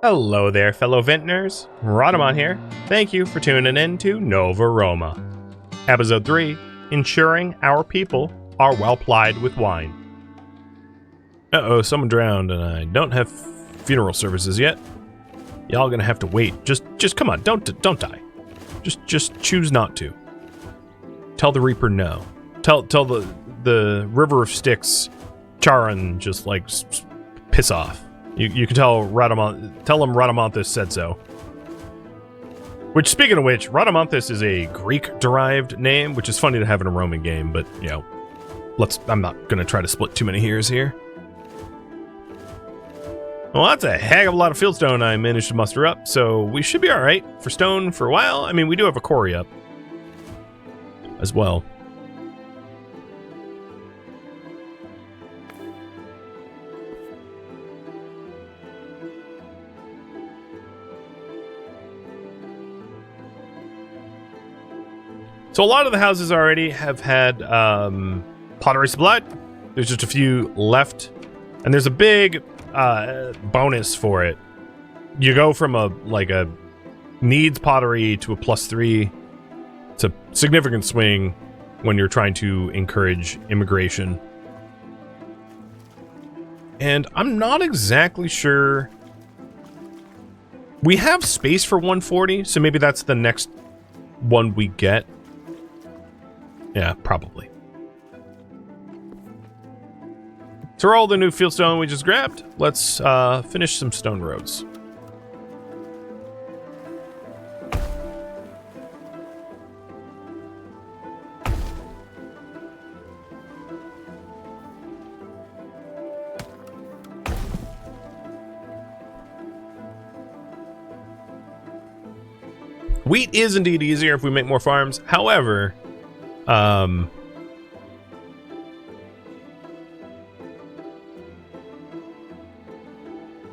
Hello there, fellow vintners. Rhadamant here. Thank you for tuning in to Nova Roma. Episode 3, ensuring our people are well plied with wine. Uh-oh, someone drowned and I don't have funeral services yet. Y'all gonna have to wait. Just come on, don't die. Just choose not to. Tell the Reaper no. Tell the River of Styx, Charon, just like piss off. You can tell Rhadamant. Tell him Rhadamanthus said so. Which, speaking of which, Rhadamanthus is a Greek-derived name, which is funny to have in a Roman game. But you know, I'm not gonna try to split too many hairs here. Well, that's a heck of a lot of fieldstone I managed to muster up, so we should be all right for stone for a while. I mean, we do have a quarry up as well. So a lot of the houses already have had pottery supplied. There's just a few left, and there's a big bonus for it. You go from a needs pottery to a +3. It's a significant swing when you're trying to encourage immigration. And I'm not exactly sure. We have space for 140, so maybe that's the next one we get. Yeah, probably. So all the new fieldstone we just grabbed, let's finish some stone roads. Wheat is indeed easier if we make more farms. However,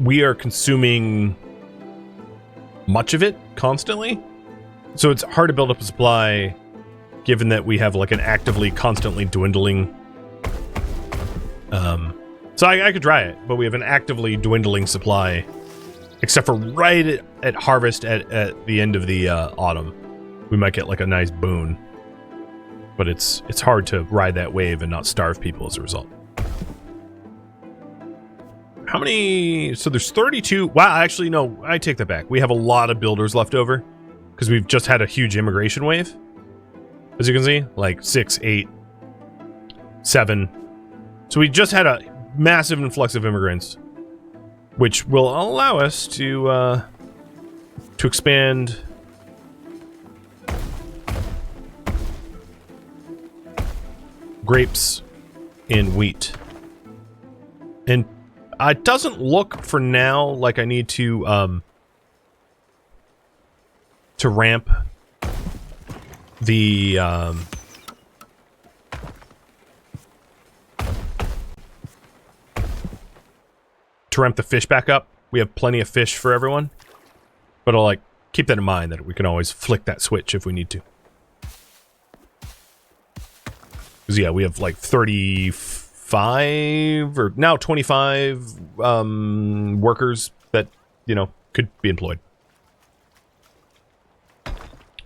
we are consuming much of it constantly, so it's hard to build up a supply given that we have like an actively constantly dwindling so I could dry it, but we have an actively dwindling supply except for right at harvest at the end of the autumn. We might get like a nice boon, but it's hard to ride that wave and not starve people as a result. How many? So there's 32. Wow, actually, no, I take that back. We have a lot of builders left over because we've just had a huge immigration wave. As you can see, like 6, 8, 7. So we just had a massive influx of immigrants, which will allow us to expand grapes and wheat. And it doesn't look for now like I need to ramp the fish back up. We have plenty of fish for everyone, but I'll like keep that in mind that we can always flick that switch if we need to. Because yeah, we have like 35 or now 25 workers that, you know, could be employed.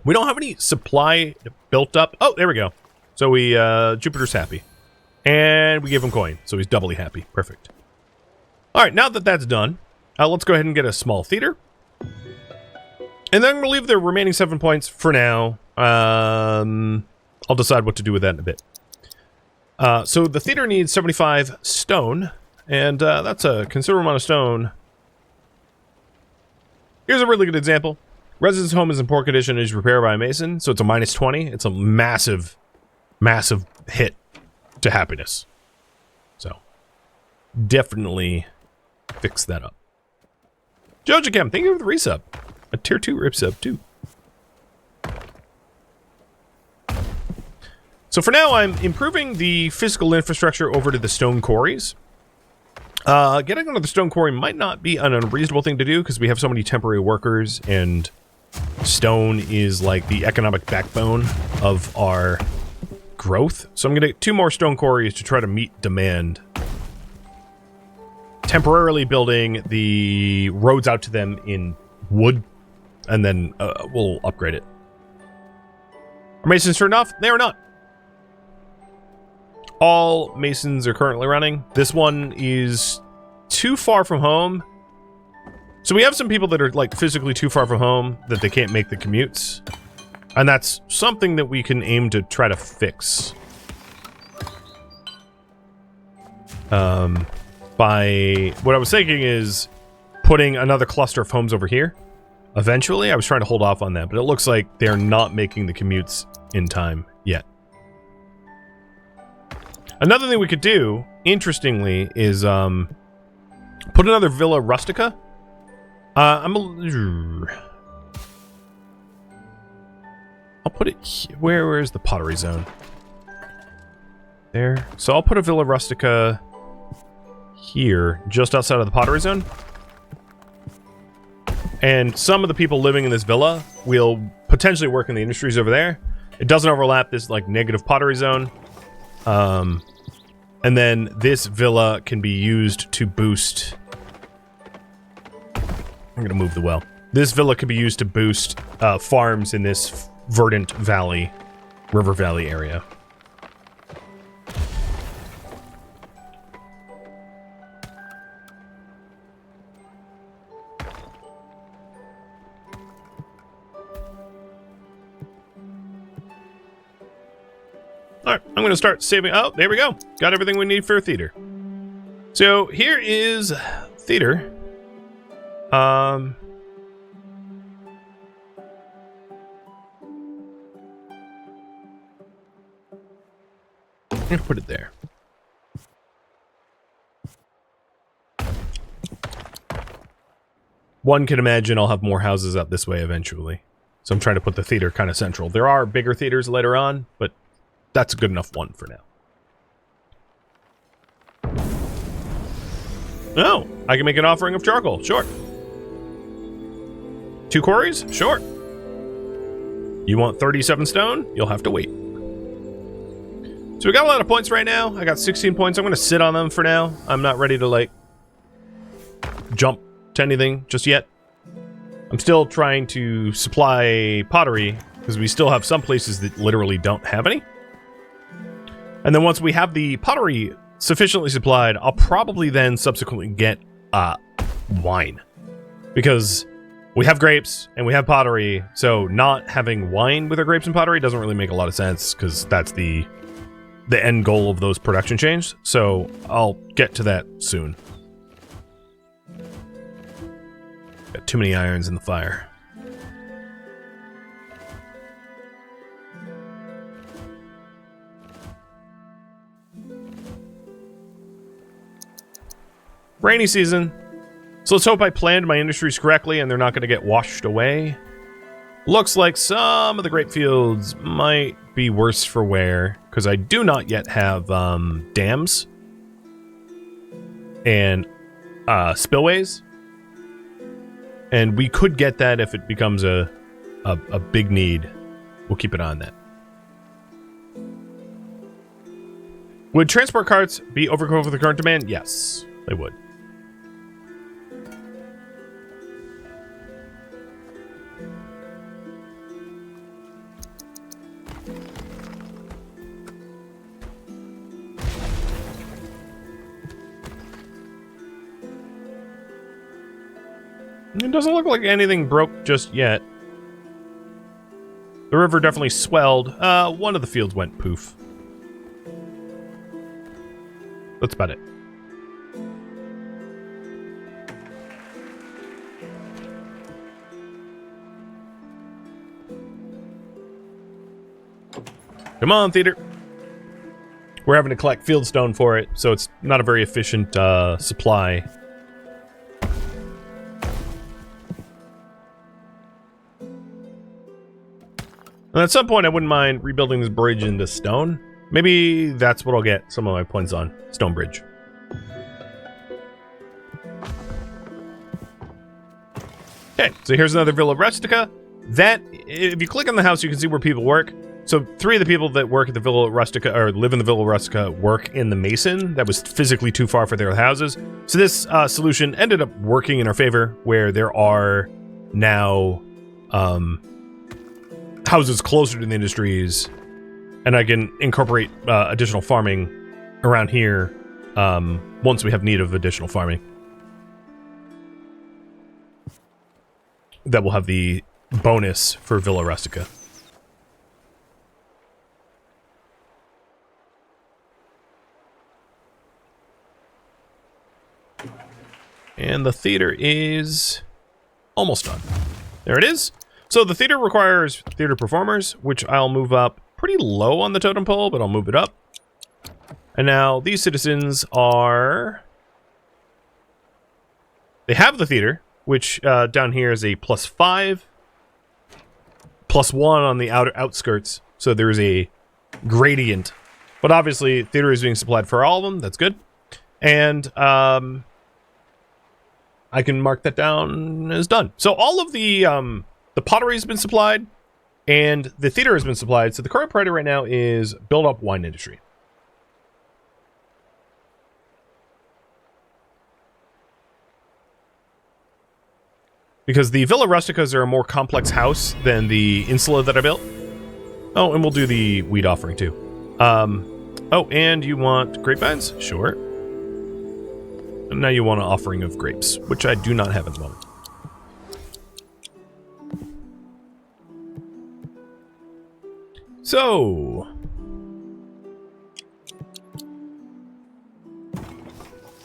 We don't have any supply built up. Oh, there we go. So we Jupiter's happy, and we give him coin, so he's doubly happy. Perfect. All right, now that that's done, let's go ahead and get a small theater, and then we'll leave the remaining 7 points for now. I'll decide what to do with that in a bit. So the theater needs 75 stone, and that's a considerable amount of stone. Here's a really good example. Residence home is in poor condition and is repaired by a mason, so it's a -20. It's a massive, massive hit to happiness. So, definitely fix that up. Jojacam, thank you for the resub. A tier 2 rip sub, too. So for now, I'm improving the physical infrastructure over to the stone quarries. Getting onto the stone quarry might not be an unreasonable thing to do because we have so many temporary workers, and stone is like the economic backbone of our growth. So I'm going to get 2 more stone quarries to try to meet demand. temporarily building the roads out to them in wood, and then we'll upgrade it. Are masons turned off? They are not. All masons are currently running. This one is too far from home. So we have some people that are like physically too far from home that they can't make the commutes. And that's something that we can aim to try to fix. By what I was thinking is putting another cluster of homes over here. Eventually, I was trying to hold off on that, but it looks like they're not making the commutes in time yet. Another thing we could do, interestingly, is put another Villa Rustica. I'll put it here. Where's the pottery zone? There. So I'll put a Villa Rustica here, just outside of the pottery zone. And some of the people living in this villa will potentially work in the industries over there. It doesn't overlap this like negative pottery zone. And then this villa can be used to boost... I'm going to move the well. This villa could be used to boost farms in this verdant valley, river valley area. Alright, I'm going to start saving. Oh, there we go. Got everything we need for a theater. So here is theater. I'm going to put it there. One can imagine I'll have more houses up this way eventually. So I'm trying to put the theater kind of central. There are bigger theaters later on, but that's a good enough one for now. Oh, I can make an offering of charcoal. Sure. 2 quarries? Sure. You want 37 stone? You'll have to wait. So we got a lot of points right now. I got 16 points. I'm going to sit on them for now. I'm not ready to, like, jump to anything just yet. I'm still trying to supply pottery, because we still have some places that literally don't have any. And then once we have the pottery sufficiently supplied, I'll probably then subsequently get wine. Because we have grapes and we have pottery, so not having wine with our grapes and pottery doesn't really make a lot of sense, because that's the end goal of those production chains. So I'll get to that soon. Got too many irons in the fire. Rainy season. So let's hope I planned my industries correctly and they're not going to get washed away. Looks like some of the grape fields might be worse for wear, because I do not yet have dams and spillways. And we could get that if it becomes a big need. We'll keep an eye on that. Would transport carts be overkill for the current demand? Yes, they would. It doesn't look like anything broke just yet. The river definitely swelled. One of the fields went poof. That's about it. Come on, theater. We're having to collect fieldstone for it, so it's not a very efficient supply. And at some point, I wouldn't mind rebuilding this bridge into stone. Maybe that's what I'll get some of my points on. Stone bridge. Okay, so here's another Villa Rustica. That, if you click on the house, you can see where people work. So 3 of the people that work at the Villa Rustica, or live in the Villa Rustica, work in the Mason. That was physically too far for their houses. So this solution ended up working in our favor, where there are now houses closer to the industries, and I can incorporate additional farming around here once we have need of additional farming. That will have the bonus for Villa Rustica. And the theater is almost done. There it is. So the theater requires theater performers, which I'll move up pretty low on the totem pole, but I'll move it up. And now these citizens are... They have the theater, which down here is a +5, +1 on the outskirts. So there is a gradient. But obviously, theater is being supplied for all of them. That's good. And I can mark that down as done. So all of the pottery has been supplied, and the theater has been supplied. So the current priority right now is build up wine industry. Because the Villa Rusticas are a more complex house than the Insula that I built. Oh, and we'll do the wheat offering too. Oh, and you want grapevines? Sure. And now you want an offering of grapes, which I do not have at the moment. So...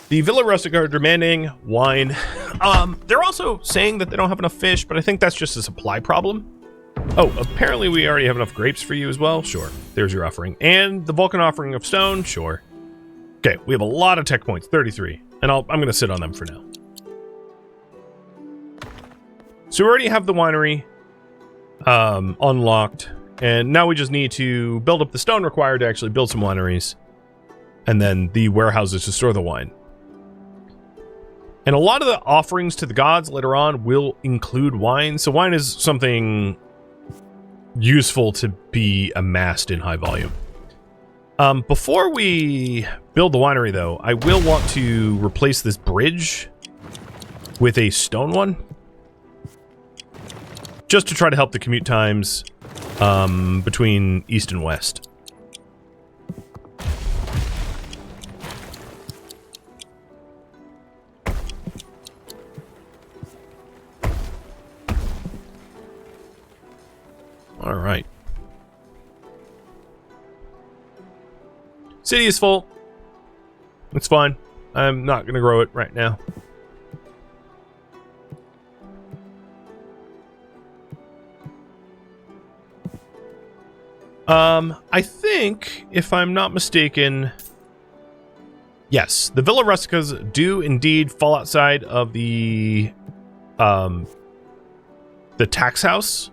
the Villa Rustica are demanding wine. They're also saying that they don't have enough fish, but I think that's just a supply problem. Oh, apparently we already have enough grapes for you as well. Sure. There's your offering. And the Vulcan offering of stone. Sure. Okay, we have a lot of tech points, 33. And I'm going to sit on them for now. So we already have the winery unlocked. And now we just need to build up the stone required to actually build some wineries. And then the warehouses to store the wine. And a lot of the offerings to the gods later on will include wine. So wine is something useful to be amassed in high volume. Before we build the winery, though, I will want to replace this bridge with a stone one. Just to try to help the commute times between east and west. All right. City is full. It's fine. I'm not going to grow it right now. I think, if I'm not mistaken, yes, the Villa Rusticas do indeed fall outside of the tax house.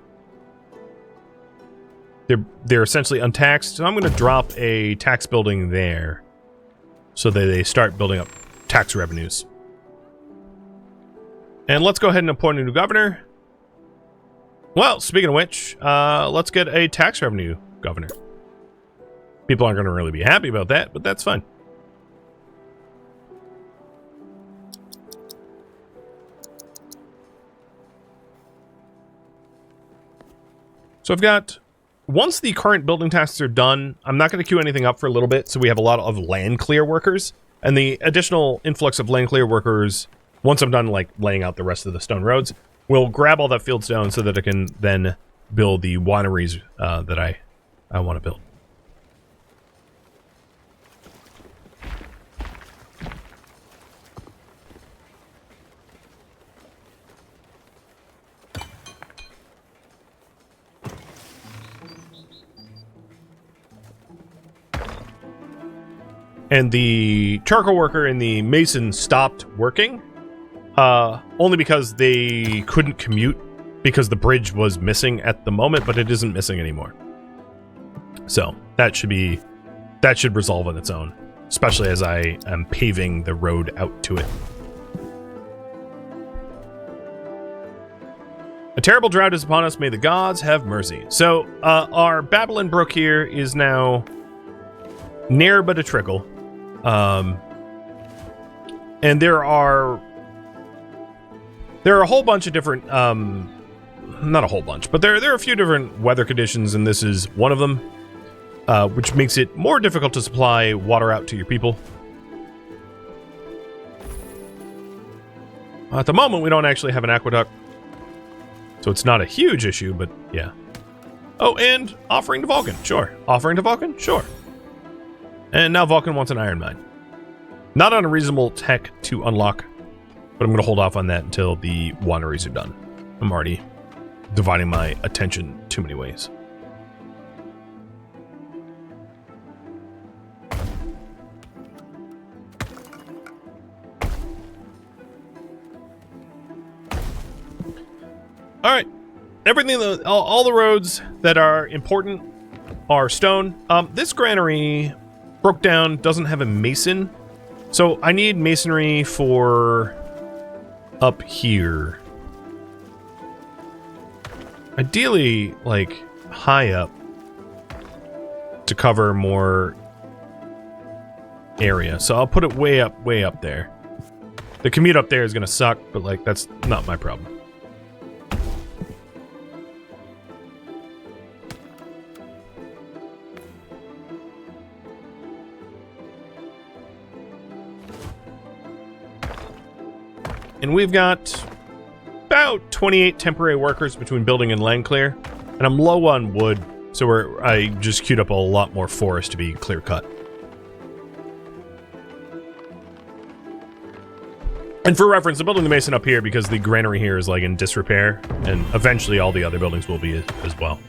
They're essentially untaxed, so I'm going to drop a tax building there so that they start building up tax revenues. And let's go ahead and appoint a new governor. Well, speaking of which, let's get a tax revenue governor. People aren't going to really be happy about that, but that's fine. So I've got... Once the current building tasks are done, I'm not going to queue anything up for a little bit, so we have a lot of land clear workers. And the additional influx of land clear workers, once I'm done like laying out the rest of the stone roads, will grab all that field stone so that I can then build the wineries that I want to build. And the charcoal worker and the mason stopped working, only because they couldn't commute because the bridge was missing at the moment, but it isn't missing anymore. So that should resolve on its own, especially as I am paving the road out to it. terrible drought is upon us. May the gods have mercy. So, our Babylon Brook here is now near but a trickle. And there are a whole bunch of different, not a whole bunch, but there are a few different weather conditions, and this is one of them, which makes it more difficult to supply water out to your people. At the moment, we don't actually have an aqueduct, so it's not a huge issue, but yeah. Oh, and offering to Vulcan, sure. Offering to Vulcan, sure. And now Vulcan wants an iron mine. Not on a reasonable tech to unlock, but I'm going to hold off on that until the wineries are done. I'm already dividing my attention too many ways. All right, everything, all the roads that are important are stone. This granary broke down, doesn't have a mason, so I need masonry for up here. Ideally, like high up to cover more area. So I'll put it way up there. The commute up there is gonna suck, but like that's not my problem. And we've got about 28 temporary workers between building and land clear. And I'm low on wood, so I just queued up a lot more forest to be clear cut. And for reference, I'm building the mason up here because the granary here is like in disrepair, and eventually all the other buildings will be as well.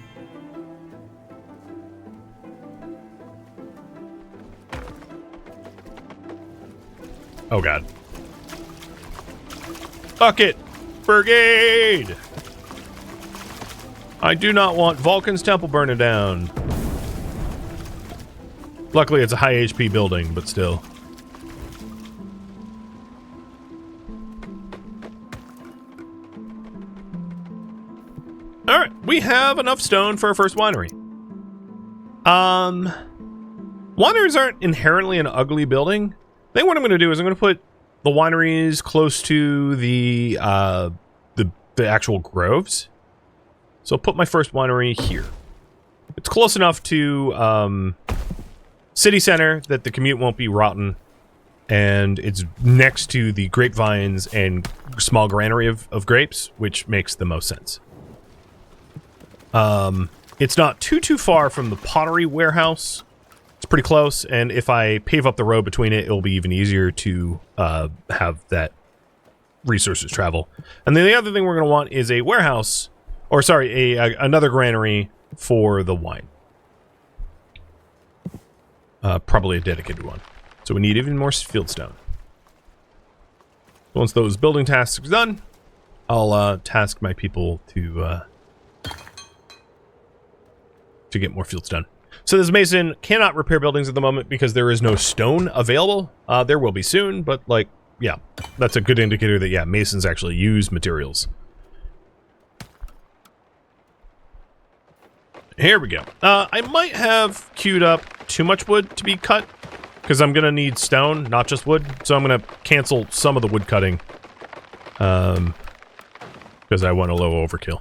Oh god. Bucket! Brigade! I do not want Vulcan's temple burning down. Luckily, it's a high HP building, but still. Alright, we have enough stone for our first winery. Wineries aren't inherently an ugly building. I think what I'm going to do is I'm going to put the wineries close to the actual groves. So I'll put my first winery here. It's close enough to city center that the commute won't be rotten, and it's next to the grapevines and small granary of grapes, which makes the most sense. It's not too far from the pottery warehouse. It's pretty close, and if I pave up the road between it, it'll be even easier to have that resources travel. And then the other thing we're going to want is a warehouse, or sorry, another granary for the wine. Probably a dedicated one. So we need even more fieldstone. Once those building tasks are done, I'll task my people to get more fieldstone. So this mason cannot repair buildings at the moment because there is no stone available. There will be soon, but like, yeah, that's a good indicator that, yeah, masons actually use materials. Here we go. I might have queued up too much wood to be cut because I'm going to need stone, not just wood. So I'm going to cancel some of the wood cutting because I want a low overkill.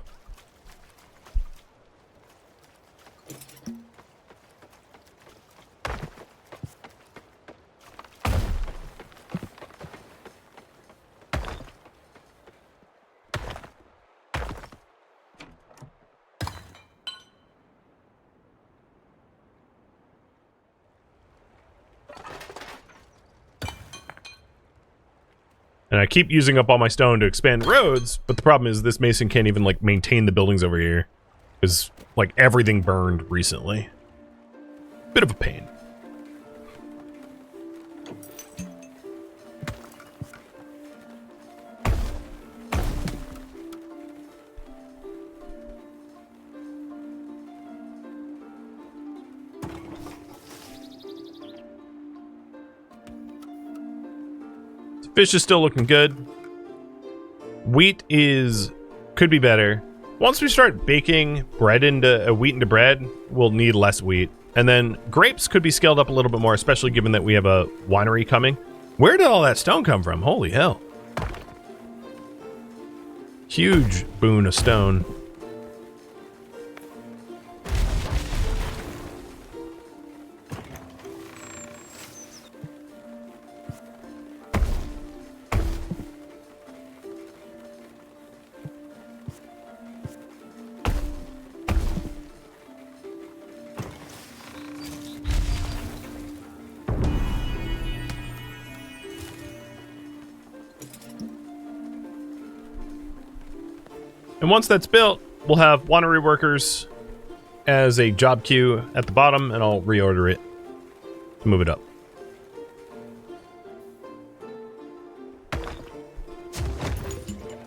And I keep using up all my stone to expand roads, but the problem is this mason can't even, like, maintain the buildings over here. Because, like, everything burned recently. Bit of a pain. Fish is still looking good. Wheat could be better. Once we start baking bread into wheat into bread, we'll need less wheat. And then grapes could be scaled up a little bit more, especially given that we have a winery coming. Where did all that stone come from? Holy hell. Huge boon of stone. And once that's built, we'll have winery workers as a job queue at the bottom, and I'll reorder it to move it up.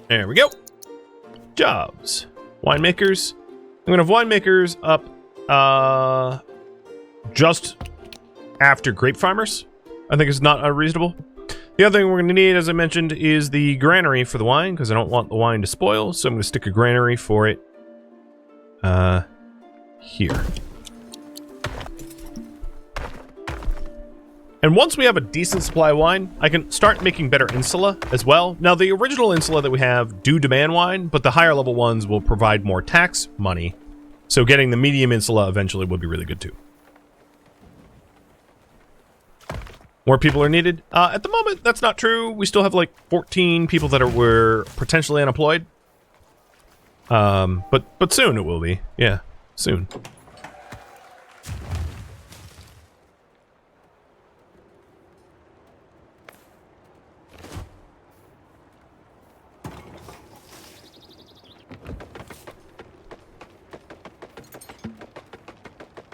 There we go. Jobs. Winemakers. I'm going to have winemakers up just after grape farmers. I think it's not unreasonable. The other thing we're going to need, as I mentioned, is the granary for the wine, because I don't want the wine to spoil, so I'm going to stick a granary for it here. And once we have a decent supply of wine, I can start making better insula as well. Now, the original insula that we have do demand wine, but the higher level ones will provide more tax money, so getting the medium insula eventually would be really good too. More people are needed. At the moment, that's not true. We still have like 14 people that were potentially unemployed. But soon it will be. Yeah, soon.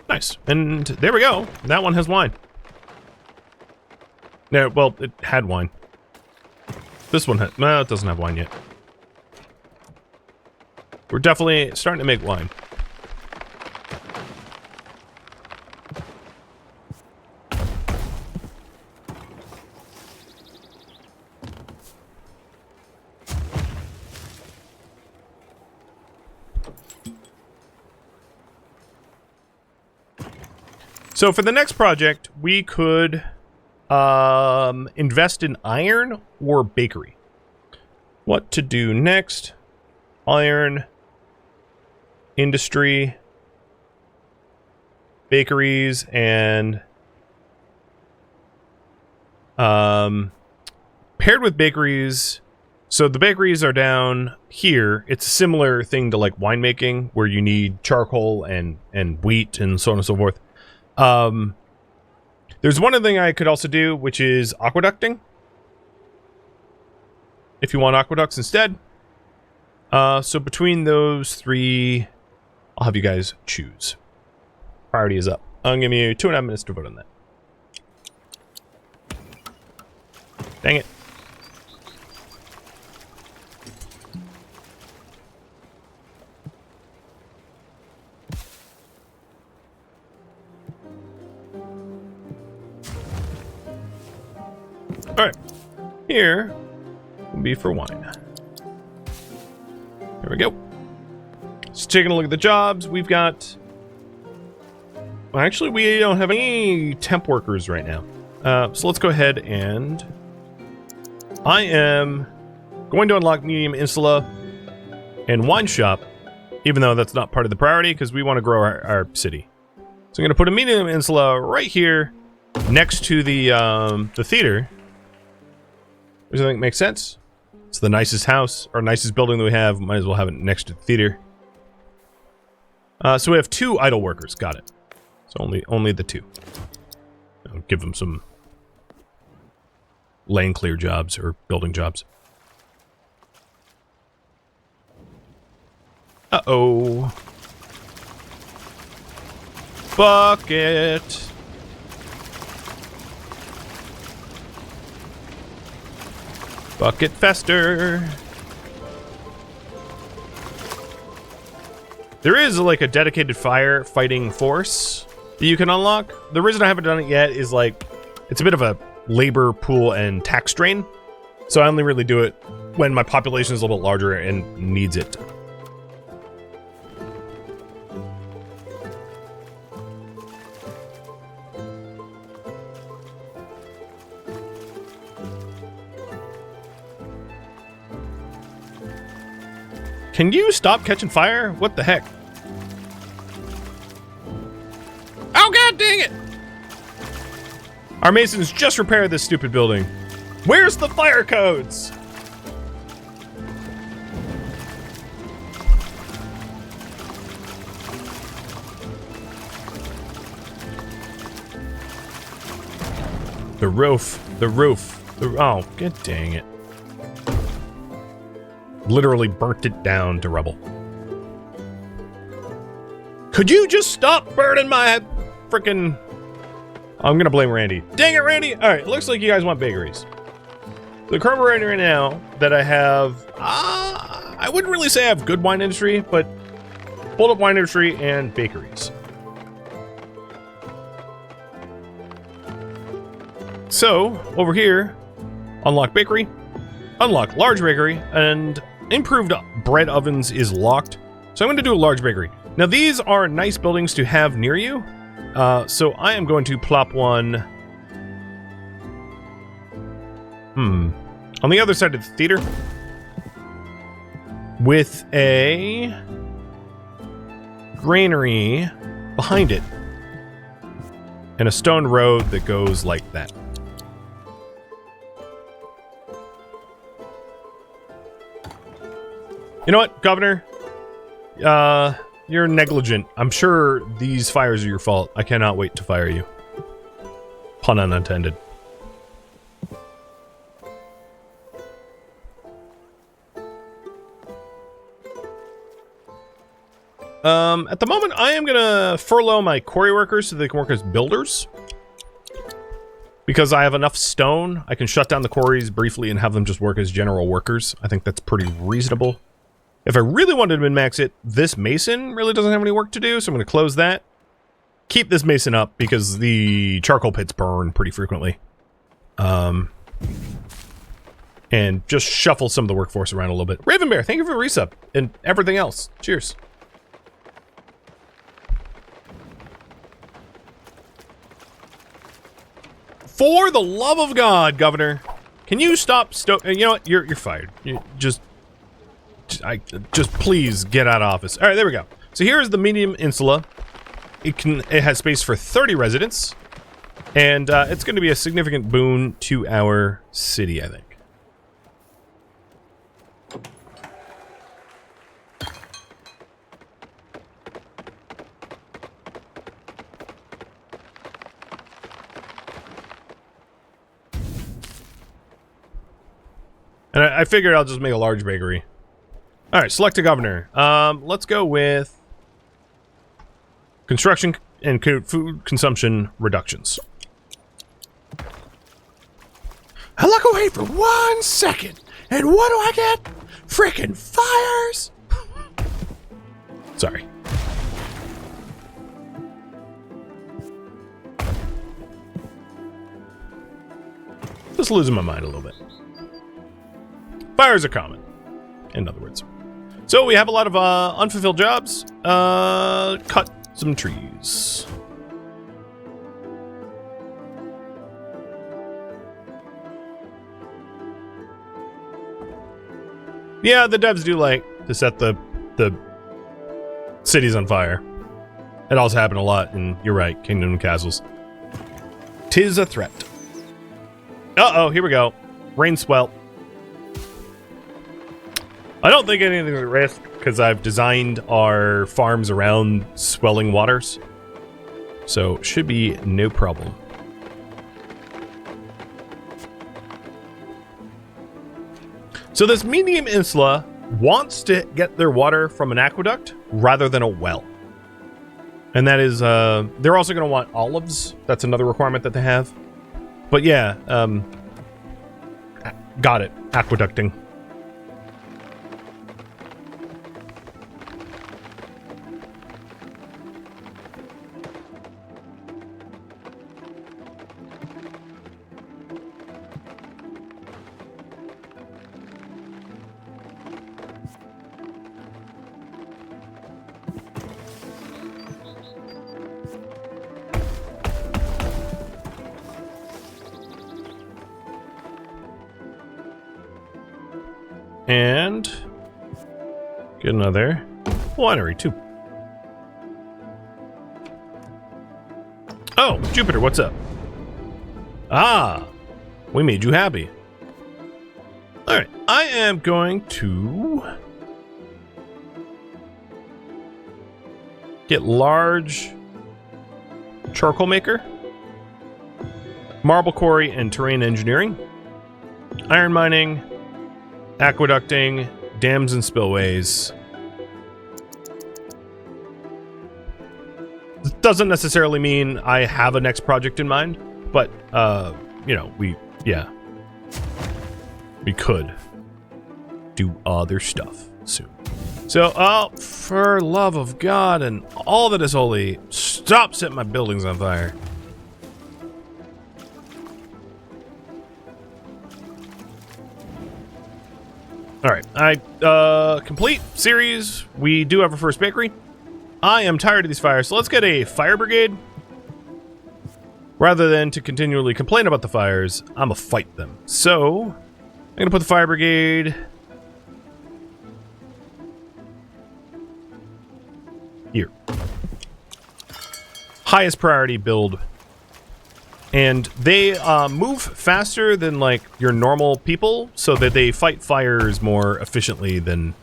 Nice. And there we go. That one has wine. No, well, it had wine. This one had... No, it doesn't have wine yet. We're definitely starting to make wine. So for the next project, we could... invest in iron or bakery. What to do next? Iron, industry, bakeries, and paired with bakeries. So the bakeries are down here. It's a similar thing to like winemaking, where you need charcoal and wheat and so on and so forth. There's one other thing I could also do, which is aqueducting. If you want aqueducts instead. So between those three, I'll have you guys choose. Priority is up. I'm giving you 2.5 minutes to vote on that. Dang it. Alright, here will be for wine. There we go. So taking a look at the jobs, we've got... Well, actually, we don't have any temp workers right now. So let's go ahead and... I am going to unlock medium insula and wine shop, even though that's not part of the priority, because we want to grow our city. So I'm going to put a medium insula right here next to the theater. Which I think makes sense. It's the nicest house, or nicest building that we have. Might as well have it next to the theater. So we have 2 idle workers. Got it. So only the 2. I'll give them some lane clear jobs or building jobs. Uh-oh. Bucket. Bucket Fester. There is like a dedicated firefighting force that you can unlock. The reason I haven't done it yet is like it's a bit of a labor pool and tax drain. So I only really do it when my population is a little bit larger and needs it. Can you stop catching fire? What the heck? Oh, god dang it! Our masons just repaired this stupid building. Where's the fire codes? The roof. Oh, god dang it. Literally burnt it down to rubble. Could you just stop burning my frickin'... I'm gonna blame Randy. Dang it, Randy! Alright, looks like you guys want bakeries. The carburetor right now that I have... I wouldn't really say I have good wine industry, but... hold up wine industry and bakeries. So, over here, unlock bakery, unlock large bakery, and improved bread ovens is locked. So I'm going to do a large bakery. Now these are nice buildings to have near you. So I am going to plop one... on the other side of the theater. With a... granary behind it. And a stone road that goes like that. You know what, Governor? You're negligent. I'm sure these fires are your fault. I cannot wait to fire you. Pun unintended. At the moment, I am gonna furlough my quarry workers so they can work as builders. Because I have enough stone, I can shut down the quarries briefly and have them just work as general workers. I think that's pretty reasonable. If I really wanted to min-max it, this mason really doesn't have any work to do, so I'm going to close that. Keep this mason up, because the charcoal pits burn pretty frequently. And just shuffle some of the workforce around a little bit. Raven Bear, thank you for the resub, and everything else. Cheers. For the love of God, Governor, can you stop you know what? You're fired. You just please get out of office. All right, there we go. So here's the medium insula. It has space for 30 residents, and it's going to be a significant boon to our city, I think. And I figured I'll just make a large bakery. All right, select a governor. Let's go with construction and food consumption reductions. I look away for 1 second, and what do I get? Frickin' fires! Sorry. Just losing my mind a little bit. Fires are common, in other words. So we have a lot of unfulfilled jobs. Cut some trees. Yeah, the devs do like to set the cities on fire. It also happened a lot, and you're right, Kingdom and Castles. 'Tis a threat. Uh-oh, here we go. Rain swell. I don't think anything's at risk, because I've designed our farms around swelling waters. So, should be no problem. So this medium insula wants to get their water from an aqueduct rather than a well. And that is, they're also going to want olives. That's another requirement that they have. But yeah, got it. Aqueducting. And Get another winery, too. Oh, Jupiter, what's up? Ah, we made you happy. All right, I am going to get large charcoal maker, marble quarry, and terrain engineering, iron mining, aqueducting, dams and spillways. This doesn't necessarily mean I have a next project in mind, but you know, we could do other stuff soon. So, oh, for love of God and all that is holy, stop setting my buildings on fire. All right, complete series. We do have our first bakery. I am tired of these fires, so let's get a fire brigade. Rather than to continually complain about the fires, I'm gonna fight them. So, I'm gonna put the fire brigade here. Highest priority build. And they move faster than, like, your normal people, so that they fight fires more efficiently than,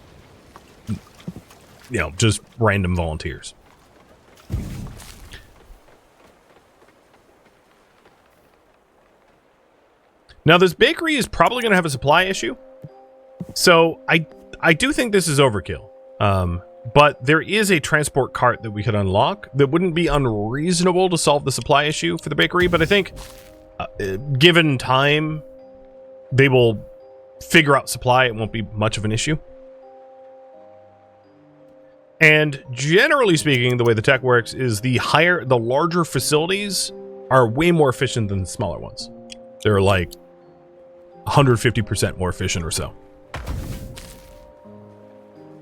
you know, just random volunteers. Now, this bakery is probably going to have a supply issue. So, I do think this is overkill. But there is a transport cart that we could unlock that wouldn't be unreasonable to solve the supply issue for the bakery. But I think, given time, they will figure out supply. It won't be much of an issue. And generally speaking, the way the tech works is the larger facilities are way more efficient than the smaller ones. They're like 150% more efficient or so.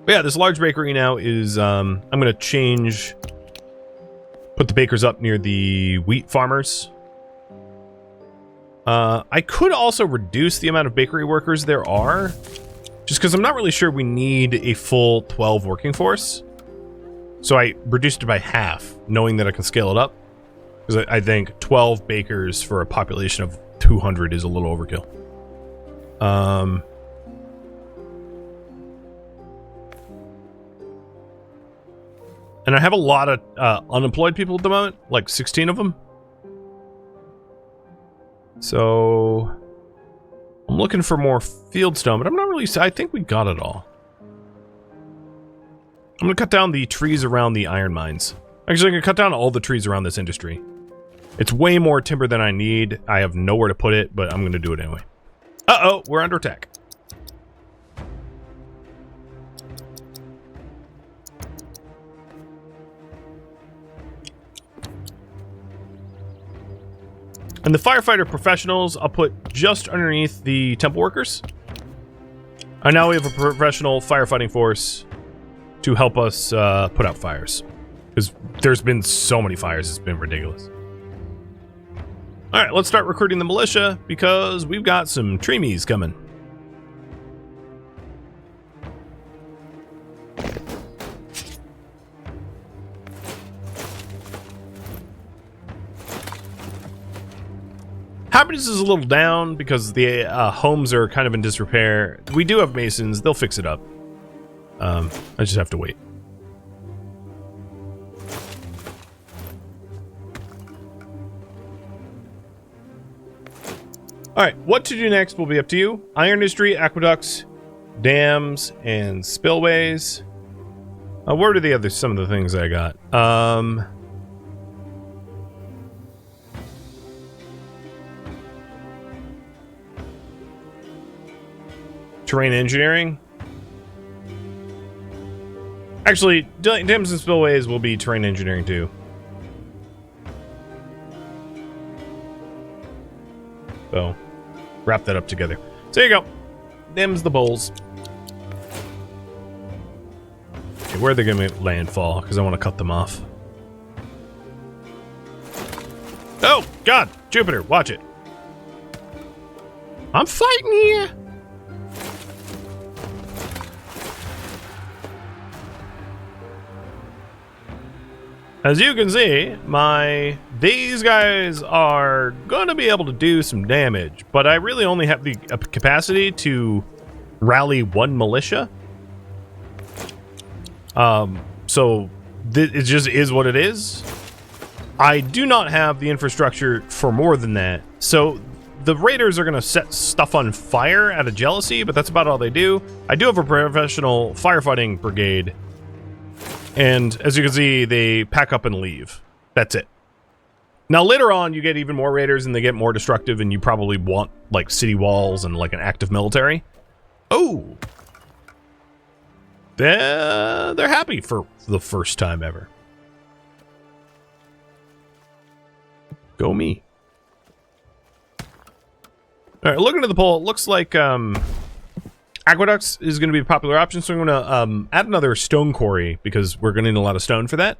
But yeah, this large bakery now is, I'm going to put the bakers up near the wheat farmers. I could also reduce the amount of bakery workers there are, just because I'm not really sure we need a full 12 working force. So I reduced it by half, knowing that I can scale it up. Because I think 12 bakers for a population of 200 is a little overkill. And I have a lot of unemployed people at the moment, like 16 of them. So I'm looking for more fieldstone, but I'm not really... I think we got it all. I'm going to cut down the trees around the iron mines. Actually, I'm going to cut down all the trees around this industry. It's way more timber than I need. I have nowhere to put it, but I'm going to do it anyway. Uh-oh, we're under attack. And the firefighter professionals, I'll put just underneath the temple workers. And now we have a professional firefighting force to help us put out fires. Because there's been so many fires, it's been ridiculous. Alright, let's start recruiting the militia, because we've got some treemies coming. Happiness is a little down because the homes are kind of in disrepair. We do have masons. They'll fix it up. I just have to wait. Alright, what to do next will be up to you. Iron industry, aqueducts, dams, and spillways. Where are some of the things I got? Terrain engineering. Actually, dams and spillways will be terrain engineering too. So, wrap that up together. So there you go. Them's the bowls. Okay, where are they going to landfall? Because I want to cut them off. Oh, God! Jupiter, watch it. I'm fighting here! As you can see, these guys are going to be able to do some damage, but I really only have the capacity to rally one militia. So it just is what it is. I do not have the infrastructure for more than that. So the raiders are going to set stuff on fire out of jealousy, but that's about all they do. I do have a professional firefighting brigade. And as you can see, they pack up and leave. That's it. Now, later on, you get even more raiders and they get more destructive, and you probably want, like, city walls and, like, an active military. Oh! They're happy for the first time ever. Go me. All right, looking at the poll, it looks like aqueducts is going to be a popular option, so I'm going to add another stone quarry because we're going to need a lot of stone for that.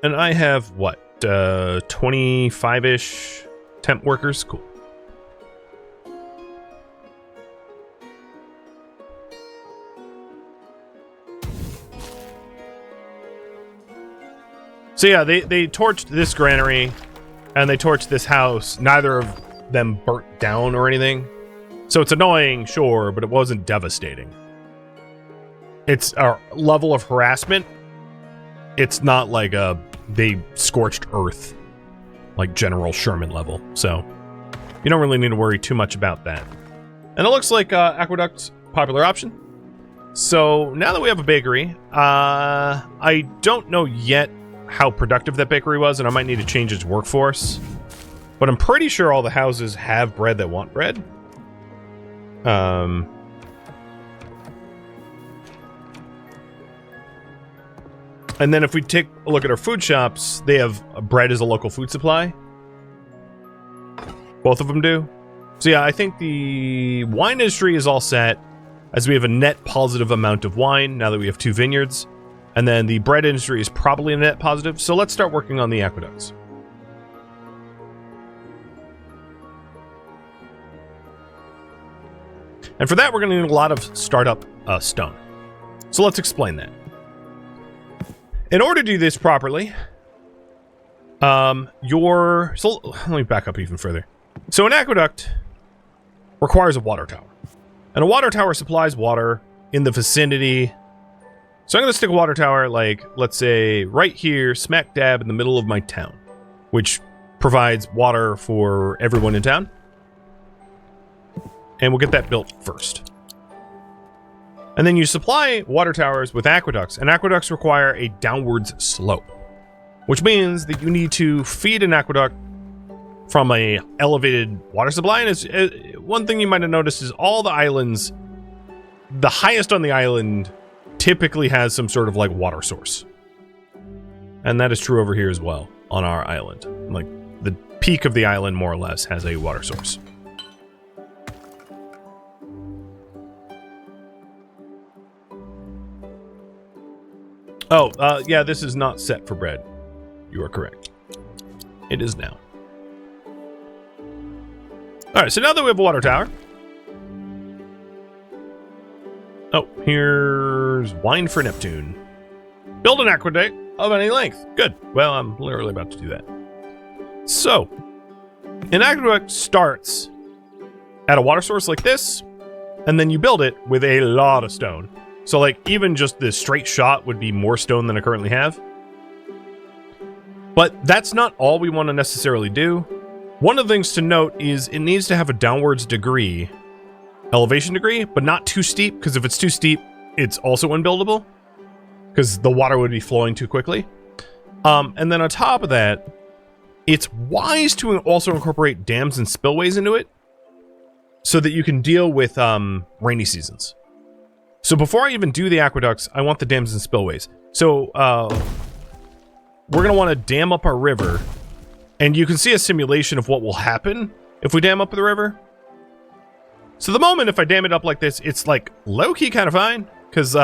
And I have, what, 25-ish temp workers? Cool. So yeah, they torched this granary, and they torched this house. Neither of them burnt down or anything. So it's annoying, sure, but it wasn't devastating. It's a level of harassment. It's not like they scorched earth, like General Sherman level. So you don't really need to worry too much about that. And it looks like aqueduct's popular option. So now that we have a bakery, I don't know yet how productive that bakery was, and I might need to change its workforce. But I'm pretty sure all the houses have bread that want bread. And then if we take a look at our food shops, they have bread as a local food supply. Both of them do. So yeah, I think the wine industry is all set, as we have a net positive amount of wine now that we have 2 vineyards. And then the bread industry is probably a net positive. So let's start working on the aqueducts. And for that, we're going to need a lot of startup stone. So let's explain that. In order to do this properly, so let me back up even further. So an aqueduct requires a water tower. And a water tower supplies water in the vicinity. So I'm going to stick a water tower, like, let's say, right here, smack dab in the middle of my town, which provides water for everyone in town. And we'll get that built first. And then you supply water towers with aqueducts, and aqueducts require a downwards slope, which means that you need to feed an aqueduct from a elevated water supply. And one thing you might have noticed is all the islands, the highest on the island typically has some sort of like water source. And that is true over here as well on our island. Like the peak of the island more or less has a water source. Oh, yeah, this is not set for bread. You are correct. It is now. All right, so now that we have a water tower. Oh, here's wine for Neptune. Build an aqueduct of any length. Good. Well, I'm literally about to do that. So, an aqueduct starts at a water source like this, and then you build it with a lot of stone. So, like, even just this straight shot would be more stone than I currently have. But that's not all we want to necessarily do. One of the things to note is it needs to have a downwards degree, elevation degree, but not too steep, because if it's too steep, it's also unbuildable, because the water would be flowing too quickly. And then on top of that, it's wise to also incorporate dams and spillways into it, so that you can deal with rainy seasons. So before I even do the aqueducts, I want the dams and spillways. So we're going to want to dam up our river, and you can see a simulation of what will happen if we dam up the river. So the moment if I dam it up like this, it's like low-key kind of fine, because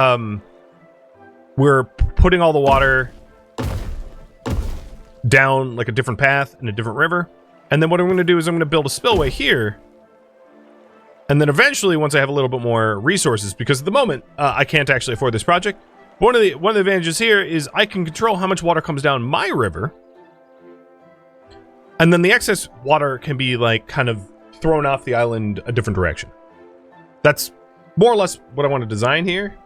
we're putting all the water down like a different path in a different river. And then what I'm going to do is I'm going to build a spillway here And then eventually, once I have a little bit more resources, because at the moment, I can't actually afford this project. One of the advantages here is I can control how much water comes down my river. And then the excess water can be, like, kind of thrown off the island a different direction. That's more or less what I want to design here.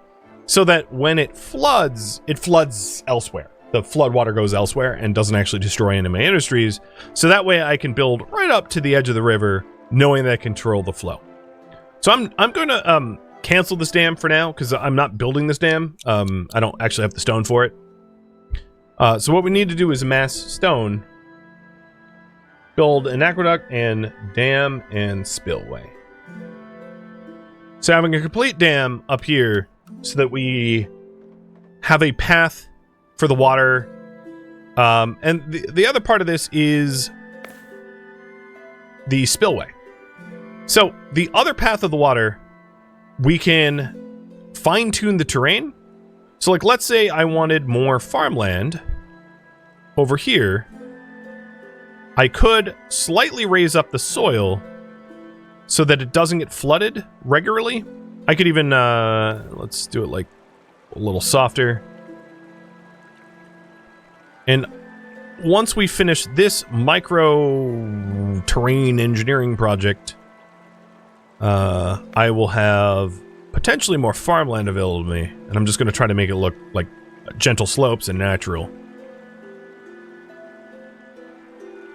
So that when it floods elsewhere. The flood water goes elsewhere and doesn't actually destroy any of my industries. So that way I can build right up to the edge of the river, knowing that I control the flow. So I'm going to cancel this dam for now, because I'm not building this dam. I don't actually have the stone for it. So what we need to do is amass stone, build an aqueduct and dam and spillway. So having a complete dam up here so that we have a path for the water. And the other part of this is the spillway. So the other path of the water, we can fine-tune the terrain. So like, let's say I wanted more farmland over here. I could slightly raise up the soil so that it doesn't get flooded regularly. I could even, let's do it like a little softer. And once we finish this micro terrain engineering project, I will have potentially more farmland available to me. And I'm just going to try to make it look like gentle slopes and natural.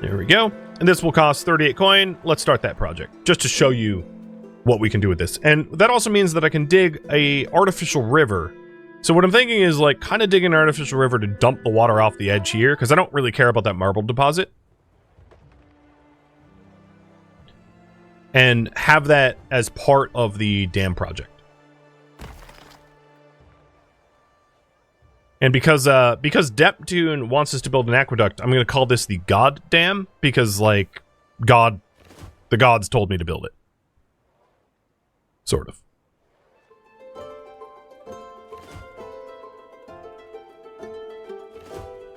There we go. And this will cost 38 coin. Let's start that project just to show you what we can do with this. And that also means that I can dig a artificial river. So what I'm thinking is like kind of dig an artificial river to dump the water off the edge here, because I don't really care about that marble deposit. And have that as part of the dam project. And because Neptune wants us to build an aqueduct, I'm going to call this the God Dam, because, like, the gods told me to build it. Sort of.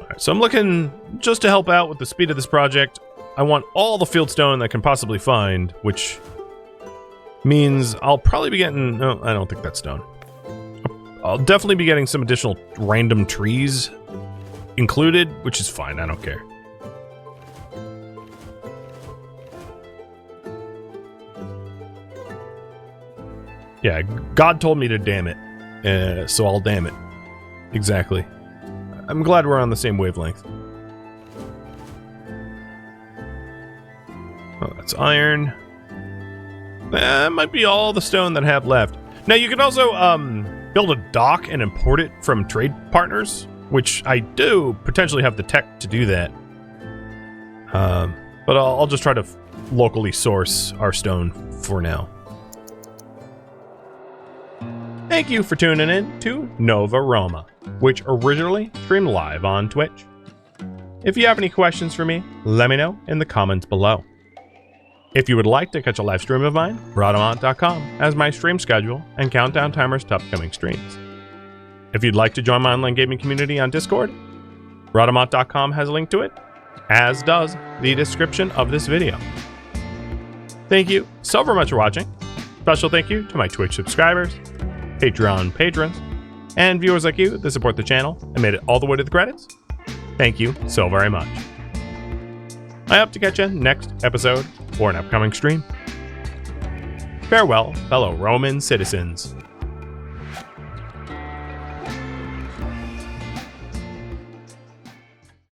Alright, so I'm looking just to help out with the speed of this project. I want all the fieldstone I can possibly find, which means I'll probably be getting... No, I don't think that's stone. I'll definitely be getting some additional random trees included, which is fine. I don't care. Yeah, God told me to dam it, so I'll dam it. Exactly. I'm glad we're on the same wavelength. Oh, that's iron. That might be all the stone that I have left. Now, you can also build a dock and import it from trade partners, which I do potentially have the tech to do that. But I'll just try to locally source our stone for now. Thank you for tuning in to Nova Roma, which originally streamed live on Twitch. If you have any questions for me, let me know in the comments below. If you would like to catch a live stream of mine, Rhadamant.com has my stream schedule and countdown timers to upcoming streams. If you'd like to join my online gaming community on Discord, Rhadamant.com has a link to it, as does the description of this video. Thank you so very much for watching. Special thank you to my Twitch subscribers, Patreon patrons, and viewers like you that support the channel and made it all the way to the credits. Thank you so very much. I hope to catch you next episode or an upcoming stream. Farewell, fellow Roman citizens.